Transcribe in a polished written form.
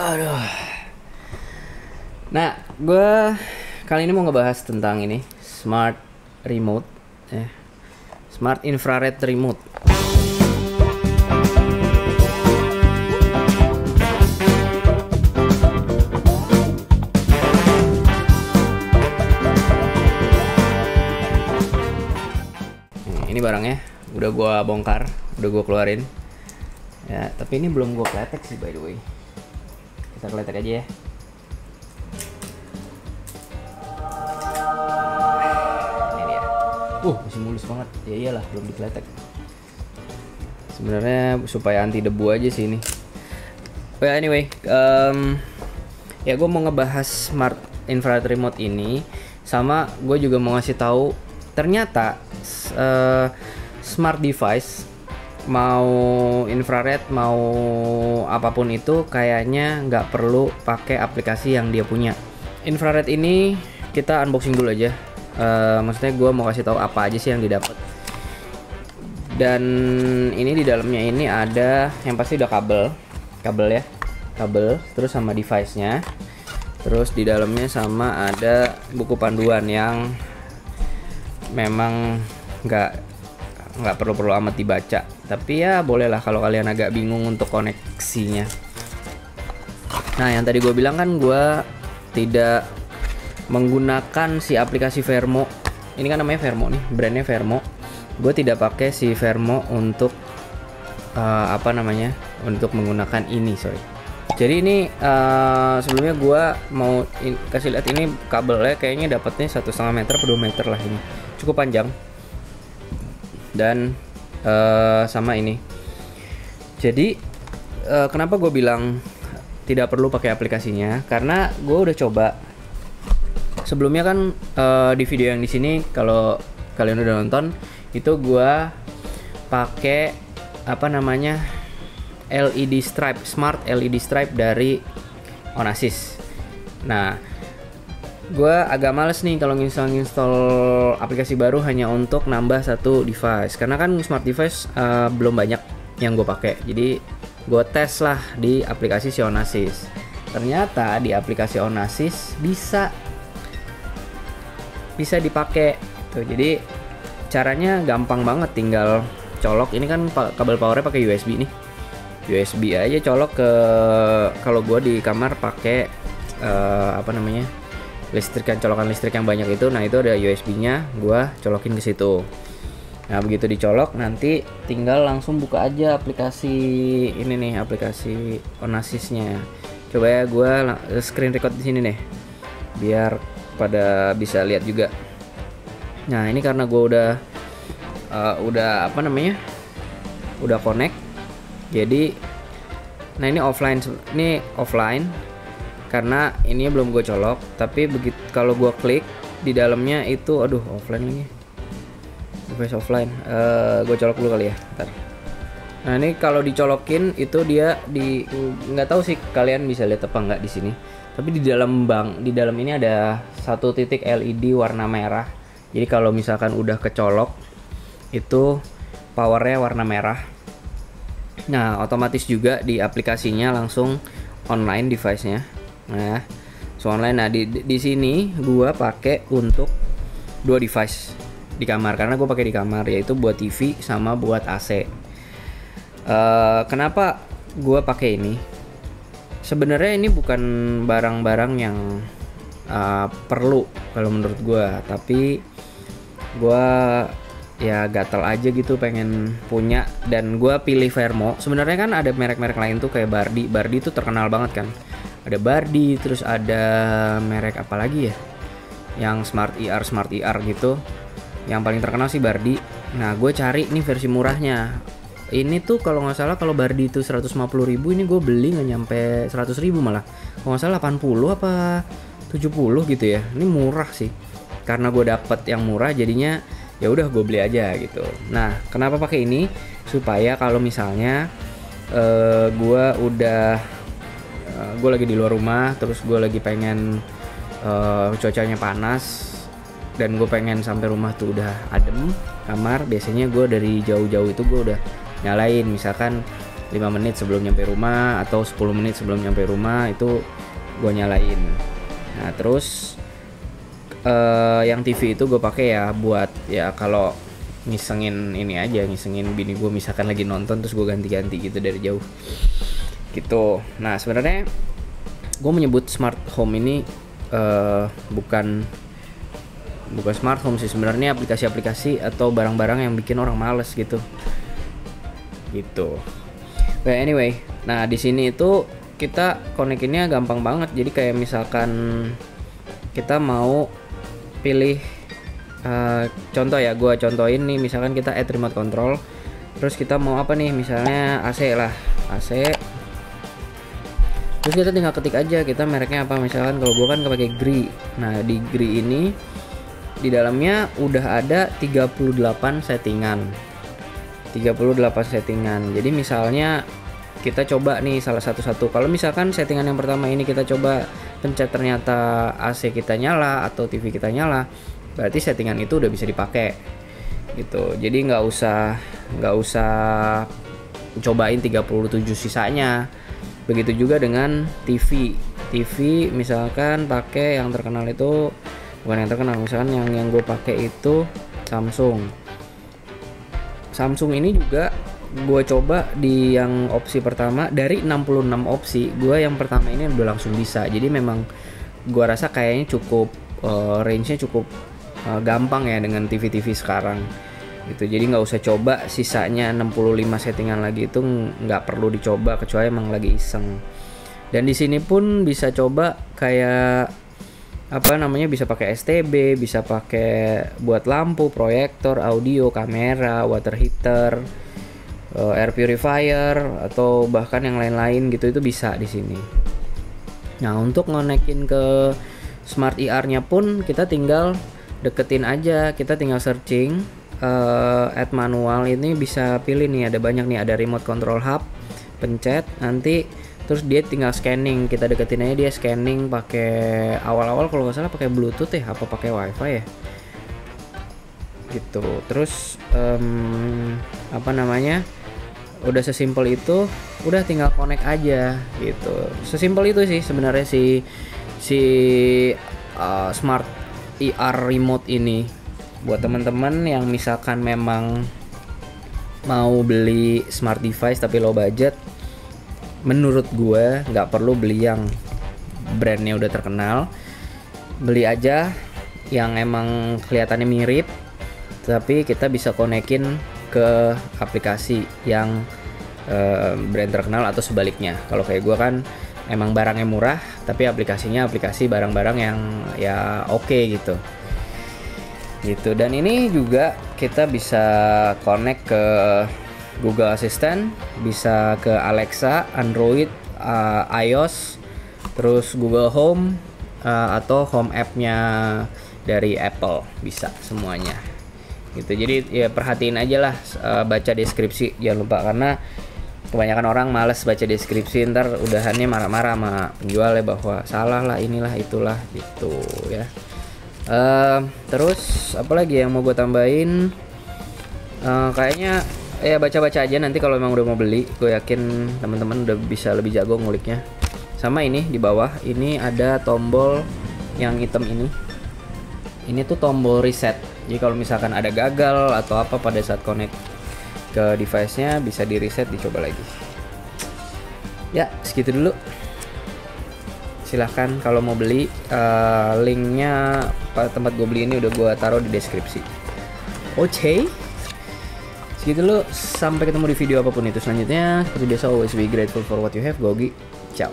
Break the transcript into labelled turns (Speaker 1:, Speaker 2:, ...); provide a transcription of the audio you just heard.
Speaker 1: Aduh. Nah, gue kali ini mau ngebahas tentang ini, smart remote, smart infrared remote. Ini barangnya udah gue bongkar, udah gue keluarin. Ya, tapi ini belum gue kletek sih, by the way. Kita kletek aja ya. Ini dia. Masih mulus banget. Ya iyalah, belum dikletek. Sebenarnya supaya anti debu aja sih ini. Anyway, ya gue mau ngebahas smart infrared remote ini, sama gue juga mau ngasih tahu ternyata smart device mau infrared mau apapun itu kayaknya nggak perlu pakai aplikasi yang dia punya. Infrared ini kita unboxing dulu aja. Maksudnya gue mau kasih tahu apa aja sih yang didapat. Dan ini di dalamnya ini ada yang pasti udah kabel, terus sama device-nya. Terus di dalamnya sama ada buku panduan yang memang nggak perlu amat dibaca, tapi ya bolehlah kalau kalian agak bingung untuk koneksinya. Nah, yang tadi gue bilang kan gue tidak menggunakan si aplikasi Vermo. Ini kan namanya Vermo nih, brandnya Vermo. Gue tidak pakai si Vermo untuk untuk menggunakan ini, sorry. Jadi ini sebelumnya gue mau kasih lihat ini kabelnya, kayaknya dapatnya 1,5 meter per 2 meter lah, ini cukup panjang. Dan sama ini. Jadi kenapa gue bilang tidak perlu pakai aplikasinya? Karena gue udah coba. Sebelumnya kan di video yang di sini, kalau kalian udah nonton, itu gue pakai LED stripe, smart LED stripe dari Onassis. Nah, gue agak males nih kalau install aplikasi baru hanya untuk nambah satu device, karena kan smart device belum banyak yang gue pakai. Jadi gue tes lah di aplikasi si Onassis. Ternyata di aplikasi Onassis bisa dipakai tuh. Jadi caranya gampang banget, tinggal colok. Ini kan kabel powernya pakai USB nih, USB aja colok ke, kalau gue di kamar pakai colokan listrik yang banyak itu. Nah, itu ada USB-nya, gua colokin ke situ. Nah, begitu dicolok nanti tinggal langsung buka aja aplikasi ini nih, aplikasi Onassis-nya. Coba ya, gua screen record di sini nih, biar pada bisa lihat juga. Nah, ini karena gua udah connect. Jadi nah, ini offline karena ini belum gue colok. Tapi begitu kalau gue klik di dalamnya itu, offline lagi, device offline. Gue colok dulu kali ya, bentar. Nah, ini kalau dicolokin itu dia nggak tahu sih kalian bisa lihat apa nggak di sini, tapi di dalam ini ada satu titik LED warna merah. Jadi kalau misalkan udah kecolok itu powernya warna merah. Nah, otomatis juga di aplikasinya langsung online device-nya. Nah, online. Nah, di sini gua pakai untuk 2 device di kamar, karena gue pakai di kamar, yaitu buat TV sama buat AC. Kenapa gua pakai ini? Sebenarnya ini bukan barang-barang yang perlu kalau menurut gua, tapi gua ya gatel aja gitu pengen punya, dan gua pilih Vermo. Sebenarnya kan ada merek-merek lain tuh kayak Bardi tuh terkenal banget kan. Ada Bardi, terus ada merek apa lagi ya, yang smart ER gitu. Yang paling terkenal sih Bardi. Nah, gue cari nih versi murahnya. Ini tuh kalau nggak salah, kalau Bardi itu 150.000, ini gue beli nggak nyampe 100.000 malah. Kalau nggak salah 80 apa 70 gitu ya. Ini murah sih. Karena gue dapet yang murah, jadinya ya udah gue beli aja gitu. Nah, kenapa pakai ini? Supaya kalau misalnya gue lagi di luar rumah, terus gue lagi pengen cuacanya panas, dan gue pengen sampai rumah tuh udah adem kamar. Biasanya gue dari jauh-jauh itu gue udah nyalain, misalkan 5 menit sebelum nyampe rumah atau 10 menit sebelum nyampe rumah itu gue nyalain. Nah terus yang TV itu gue pakai ya buat ya kalau ngisengin ini aja, ngisengin bini gue misalkan lagi nonton terus gue ganti-ganti gitu dari jauh gitu. Nah sebenarnya gue menyebut smart home ini bukan smart home sih sebenarnya, aplikasi-aplikasi atau barang-barang yang bikin orang males gitu. But anyway, nah di sini itu kita konekinnya gampang banget. Jadi kayak misalkan kita mau pilih contoh ya, gue contohin nih, misalkan kita add remote control, terus kita mau apa nih, misalnya AC lah, AC. Terus kita tinggal ketik aja kita mereknya apa, misalkan kalau gue kan pakai Gree. Nah di Gree ini di dalamnya udah ada 38 settingan. Jadi misalnya kita coba nih salah satu-satu. Kalau misalkan settingan yang pertama ini kita coba pencet, ternyata AC kita nyala atau TV kita nyala, berarti settingan itu udah bisa dipakai gitu. Jadi nggak usah cobain 37 sisanya. Begitu juga dengan TV misalkan pakai yang terkenal itu, bukan yang terkenal, misalkan yang gue pakai itu Samsung ini juga gue coba di yang opsi pertama, dari 66 opsi gue yang pertama ini udah langsung bisa. Jadi memang gue rasa kayaknya cukup range-nya cukup gampang ya dengan TV sekarang gitu. Jadi nggak usah coba sisanya 65 settingan lagi, itu nggak perlu dicoba kecuali emang lagi iseng. Dan di sini pun bisa coba kayak bisa pakai STB, bisa pakai buat lampu, proyektor, audio, kamera, water heater, air purifier, atau bahkan yang lain-lain gitu, itu bisa di sini. Nah untuk ngonekin ke Smart IR-nya pun kita tinggal deketin aja, kita tinggal searching add manual, ini bisa pilih nih, ada banyak nih, ada remote control hub, pencet nanti. Terus dia tinggal scanning, kita deketin aja, dia scanning pakai awal-awal kalau nggak salah pakai Bluetooth ya, apa pakai WiFi ya, gitu. Terus udah sesimpel itu, udah tinggal connect aja gitu. Sesimpel itu sih sebenarnya si Smart IR remote ini. Buat teman-teman yang misalkan memang mau beli smart device tapi low budget, menurut gue nggak perlu beli yang brandnya udah terkenal. Beli aja yang emang kelihatannya mirip, tapi kita bisa konekin ke aplikasi yang brand terkenal atau sebaliknya. Kalau kayak gue kan emang barangnya murah, tapi aplikasinya aplikasi barang-barang yang ya oke gitu. Dan ini juga kita bisa connect ke Google Assistant, bisa ke Alexa, Android, iOS, terus Google Home, atau Home app-nya dari Apple, bisa semuanya gitu. Jadi ya perhatiin aja lah, baca deskripsi jangan lupa, karena kebanyakan orang males baca deskripsi, ntar udahannya marah-marah sama penjualnya bahwa salah lah, inilah itulah gitu ya. Terus apalagi yang mau gue tambahin, kayaknya ya baca-baca aja, nanti kalau emang udah mau beli gue yakin teman-teman udah bisa lebih jago nguliknya. Sama ini di bawah ini ada tombol yang hitam ini tuh tombol reset. Jadi kalau misalkan ada gagal atau apa pada saat connect ke device-nya, bisa di reset, dicoba lagi. Ya segitu dulu, silahkan kalau mau beli, linknya tempat gue beli ini udah gue taruh di deskripsi. Oke, segitu dulu, sampai ketemu di video apapun itu selanjutnya. Seperti biasa, always be grateful for what you have. Gogi, ciao.